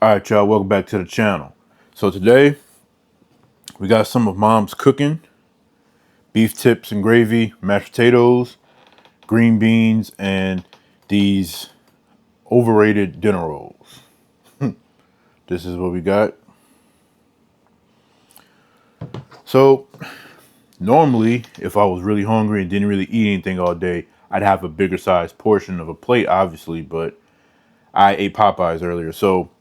All right, y'all, welcome back to the channel. So today we got some of mom's cooking: beef tips and gravy, mashed potatoes, green beans, and these overrated dinner rolls. This is what we got. So normally, if I was really hungry and didn't really eat anything all day, I'd have a bigger size portion of a plate, obviously, but I ate Popeyes earlier. So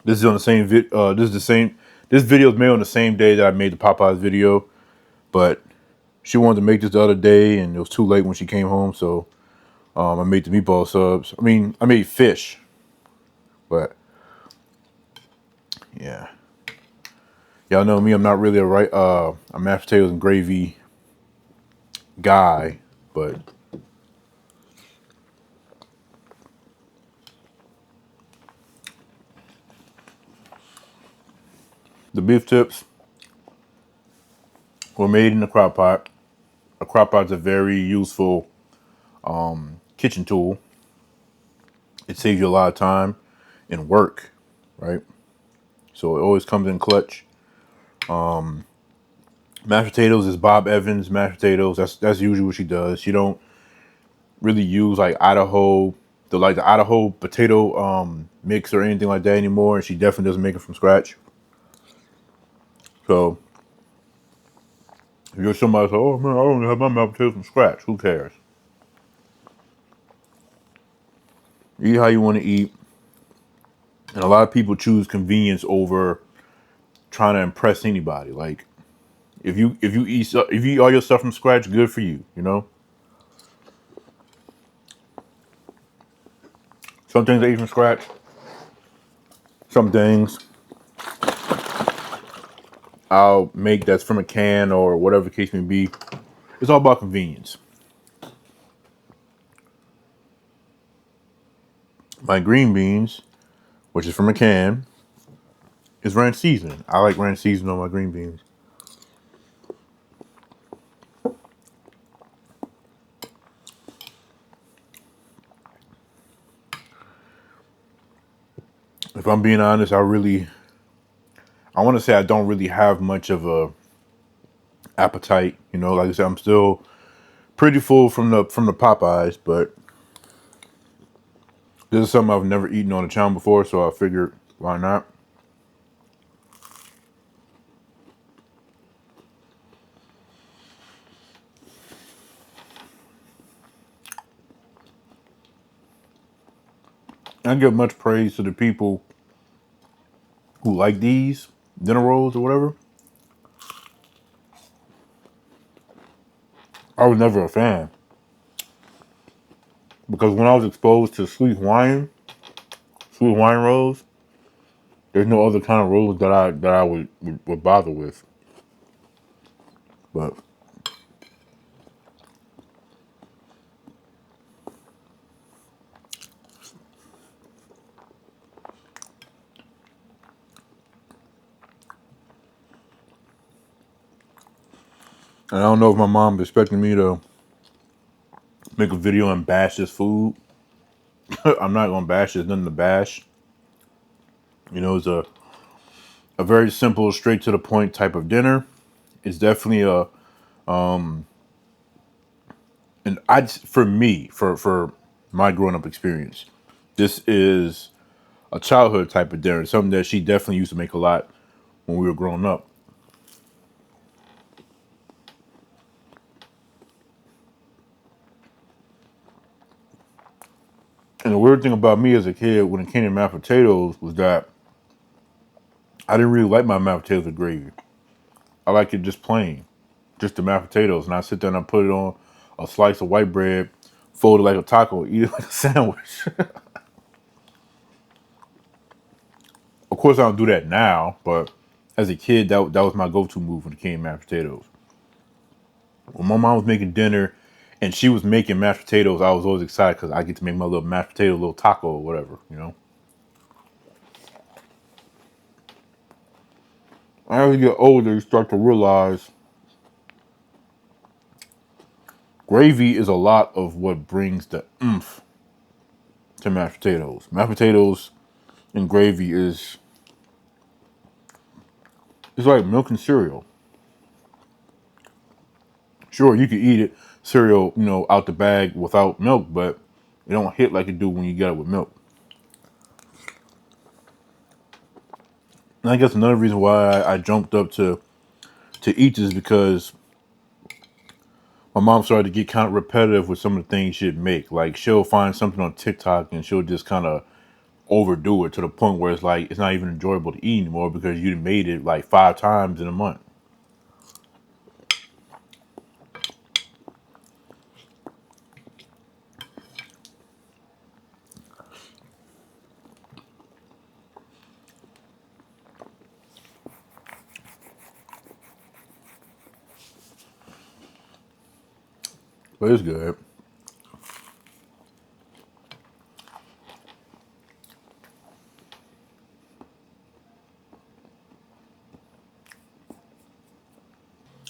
this is on the same this video is made on the same day that I made the Popeyes video, but she wanted to make this the other day, and it was too late when she came home, so I made the meatball subs. I made fish, but yeah, y'all know me. I'm not really a mashed potatoes and gravy guy, but the beef tips were made in a crock pot. A crock pot is a very useful kitchen tool. It saves you a lot of time and work, right? So it always comes in clutch. Mashed potatoes is Bob Evans mashed potatoes. That's usually what she does. She don't really use like the Idaho potato mix or anything like that anymore. And she definitely doesn't make it from scratch. So if you're somebody say, "Oh man, I don't have my mashed potatoes from scratch," who cares? Eat how you want to eat, and a lot of people choose convenience over trying to impress anybody. Like if you eat all your stuff from scratch, good for you. You know, some things I eat from scratch. Some things I'll make that's from a can or whatever the case may be. It's all about convenience. My green beans, which is from a can, is ranch seasoning. I like ranch seasoning on my green beans. If I'm being honest, I want to say I don't really have much of a appetite. You know, like I said, I'm still pretty full from the Popeyes, but this is something I've never eaten on the channel before, so I figured why not. I give much praise to the people who like these dinner rolls or whatever. I was never a fan because when I was exposed to sweet wine rolls, there's no other kind of rolls that I would bother with. But and I don't know if my mom expecting me to make a video and bash this food. I'm not gonna bash. There's nothing to bash. You know, it's a very simple, straight to the point type of dinner. It's definitely and for me, for my growing up experience, this is a childhood type of dinner. Something that she definitely used to make a lot when we were growing up. And the weird thing about me as a kid when it came to mashed potatoes was that I didn't really like my mashed potatoes with gravy. I like it just plain, just the mashed potatoes. And I sit there and I put it on a slice of white bread, fold it like a taco, eat it like a sandwich. Of course, I don't do that now, but as a kid, that was my go-to move when it came to mashed potatoes. When my mom was making dinner and she was making mashed potatoes, I was always excited because I get to make my little mashed potato, little taco or whatever, you know. As you get older, you start to realize gravy is a lot of what brings the oomph to mashed potatoes. Mashed potatoes and gravy is it's like milk and cereal. Sure, you could eat it cereal, out the bag without milk, but it don't hit like it do when you get it with milk. And I guess another reason why I jumped up to eat this is because my mom started to get kind of repetitive with some of the things she'd make. Like she'll find something on TikTok and she'll just kind of overdo it to the point where it's like it's not even enjoyable to eat anymore because you made it like 5 times in a month. But it's good.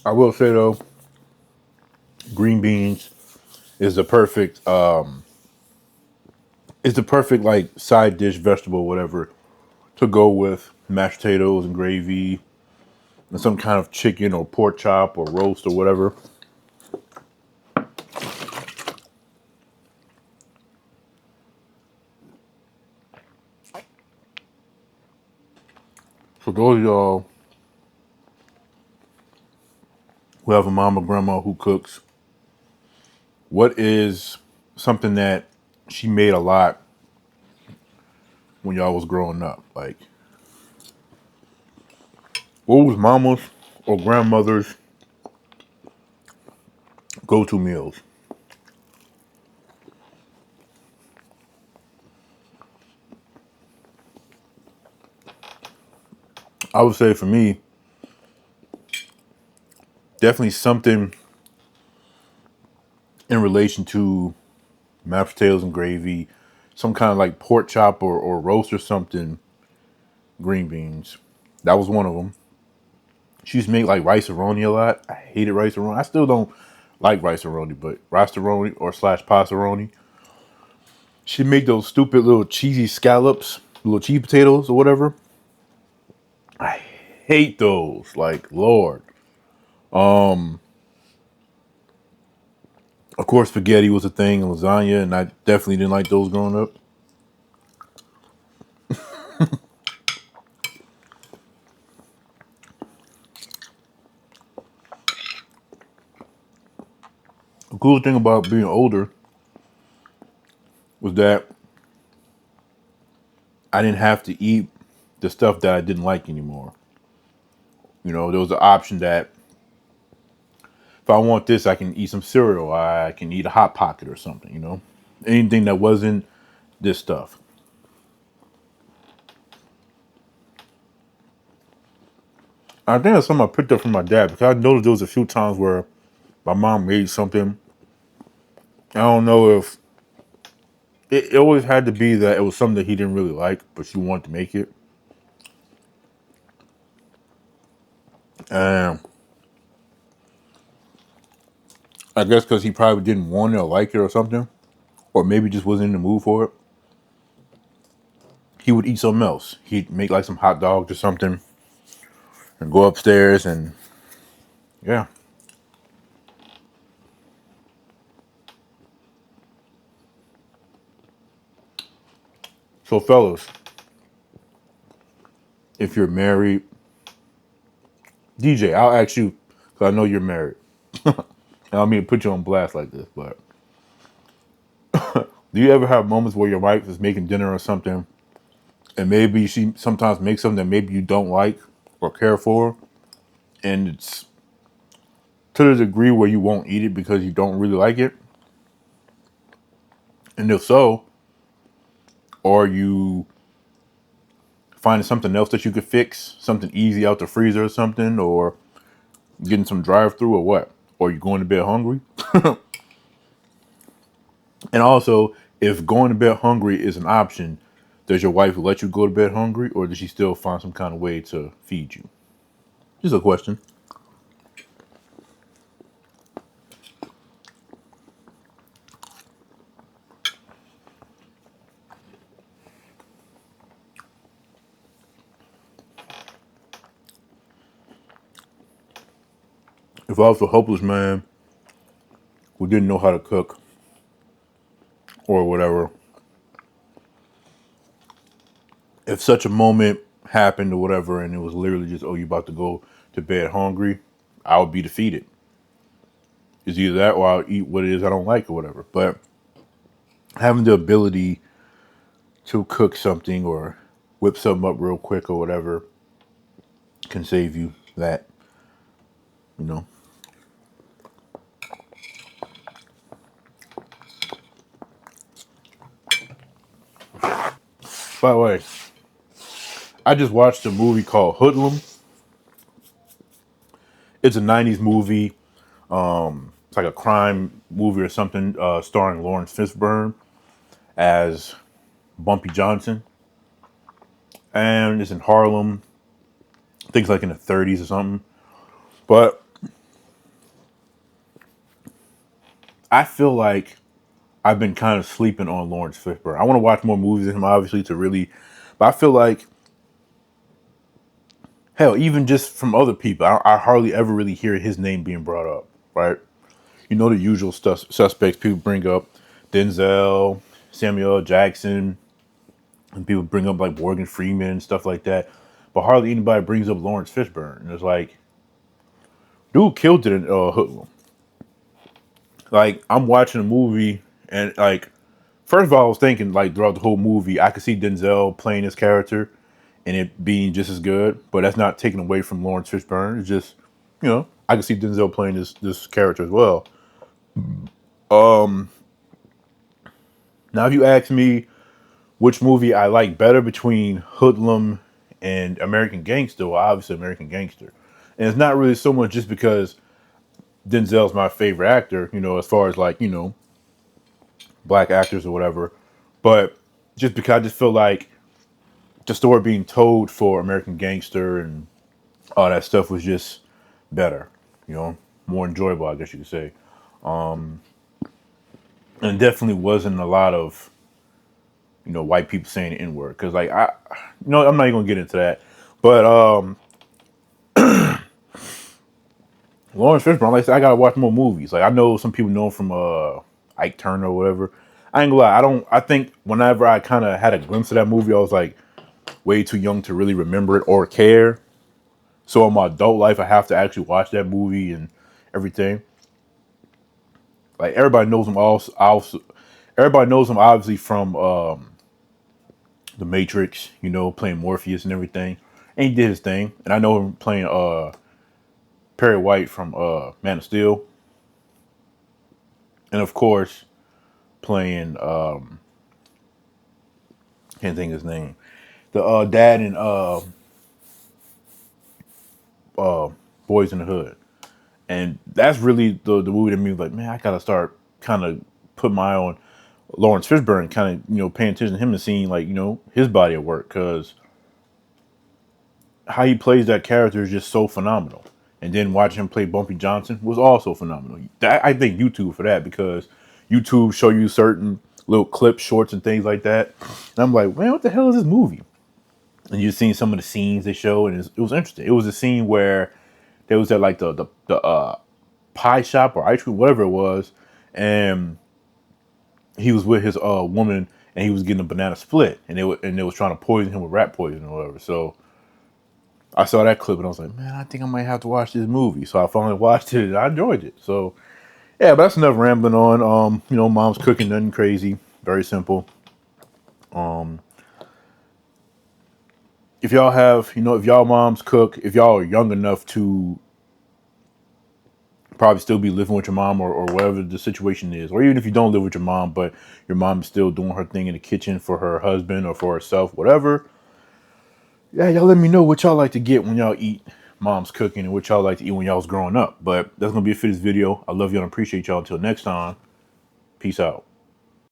I will say though, green beans is the perfect like side dish vegetable whatever to go with mashed potatoes and gravy and some kind of chicken or pork chop or roast or whatever. For those of y'all who have a mom or grandma who cooks, what is something that she made a lot when y'all was growing up? Like, what was mama's or grandmother's go-to meals? I would say for me, definitely something in relation to mashed potatoes and gravy, some kind of like pork chop or roast or something, green beans. That was one of them. She used to make like rice-a-roni a lot. I hated rice-a-roni. I still don't like rice-a-roni, but rice-a-roni or slash pasta-roni. She'd make those stupid little cheesy scallops, little cheese potatoes or whatever. I hate those. Like, Lord. Of course, spaghetti was a thing and lasagna, and I definitely didn't like those growing up. The cool thing about being older was that I didn't have to eat the stuff that I didn't like anymore. There was an option that if I want this, I can eat some cereal. I can eat a Hot Pocket or something. Anything that wasn't this stuff. I think that's something I picked up from my dad because I noticed there was a few times where my mom made something. I don't know if it always had to be that it was something that he didn't really like, but she wanted to make it. And I guess because he probably didn't want it or like it or something, or maybe just wasn't in the mood for it, he would eat something else. He'd make like some hot dogs or something and go upstairs and yeah. So fellas, if you're married, DJ, I'll ask you because I know you're married. I don't mean to put you on blast like this, but do you ever have moments where your wife is making dinner or something, and maybe she sometimes makes something that maybe you don't like or care for, and it's to the degree where you won't eat it because you don't really like it? And if so, are you finding something else that you could fix, something easy out the freezer or something, or getting some drive through or what? Or you going to bed hungry? And also, if going to bed hungry is an option, does your wife let you go to bed hungry, or does she still find some kind of way to feed you? Just a question. if I was a hopeless man who didn't know how to cook or whatever, if such a moment happened or whatever, and it was literally just, oh, you about to go to bed hungry, I would be defeated. It's either that or I'll eat what it is I don't like or whatever. But having the ability to cook something or whip something up real quick or whatever can save you that, you know. By the way, I just watched a movie called Hoodlum. It's a 90s movie. It's like a crime movie or something, starring Lawrence Fishburne as Bumpy Johnson. And it's in Harlem. I think it's like in the 30s or something. But I feel like I've been kind of sleeping on Lawrence Fishburne. I want to watch more movies of him, obviously, to really. But I feel like, hell, even just from other people, I hardly ever really hear his name being brought up, right? You know, the usual suspects people bring up: Denzel, Samuel L. Jackson, and people bring up like Morgan Freeman and stuff like that. But hardly anybody brings up Lawrence Fishburne. And it's like, dude killed it in Hoodlum. Like, I'm watching a movie and like, first of all, I was thinking like throughout the whole movie, I could see Denzel playing his character and it being just as good. But that's not taken away from Lawrence Fishburne. It's just, I could see Denzel playing this character as well. Um, Now, if you ask me which movie I like better between Hoodlum and American Gangster, well, obviously American Gangster, and it's not really so much just because Denzel's my favorite actor, as far as like black actors or whatever, but just because I just feel like the story being told for American Gangster and all that stuff was just better, more enjoyable, I guess you could say. And definitely wasn't a lot of white people saying the N word because like I'm not even gonna get into that, but Lawrence Fishburne, like I said, I gotta watch more movies. Like I know some people know him from Ike Turner or whatever. I ain't gonna lie, I think whenever I kind of had a glimpse of that movie, I was like way too young to really remember it or care. So in my adult life, I have to actually watch that movie and everything. Like everybody knows him also everybody knows him obviously from The Matrix, playing Morpheus and everything. And he did his thing. And I know him playing Perry White from Man of Steel. And of course, playing can't think of his name. The dad in Boys in the Hood. And that's really the movie that made me like, man, I gotta start kind of put my eye on Lawrence Fishburne, kind of, paying attention to him and seeing like, his body of work, because how he plays that character is just so phenomenal. And then watching him play Bumpy Johnson was also phenomenal. I thank YouTube for that, because YouTube show you certain little clips, shorts, and things like that. And I'm like, man, what the hell is this movie? And you've seen some of the scenes they show, and it was interesting. It was a scene where there was at like the pie shop or ice cream, whatever it was, and he was with his woman, and he was getting a banana split, and they was trying to poison him with rat poison or whatever. So I saw that clip and I was like, man, I think I might have to watch this movie. So I finally watched it and I enjoyed it. So yeah, but that's enough rambling on. Mom's cooking, nothing crazy, very simple. Um, if y'all have, if y'all moms cook, if y'all are young enough to probably still be living with your mom, or whatever the situation is, or even if you don't live with your mom, but your mom is still doing her thing in the kitchen for her husband or for herself, whatever. Yeah, y'all let me know what y'all like to get when y'all eat mom's cooking and what y'all like to eat when y'all was growing up. But that's going to be it for this video. I love y'all and appreciate y'all. Until next time, peace out.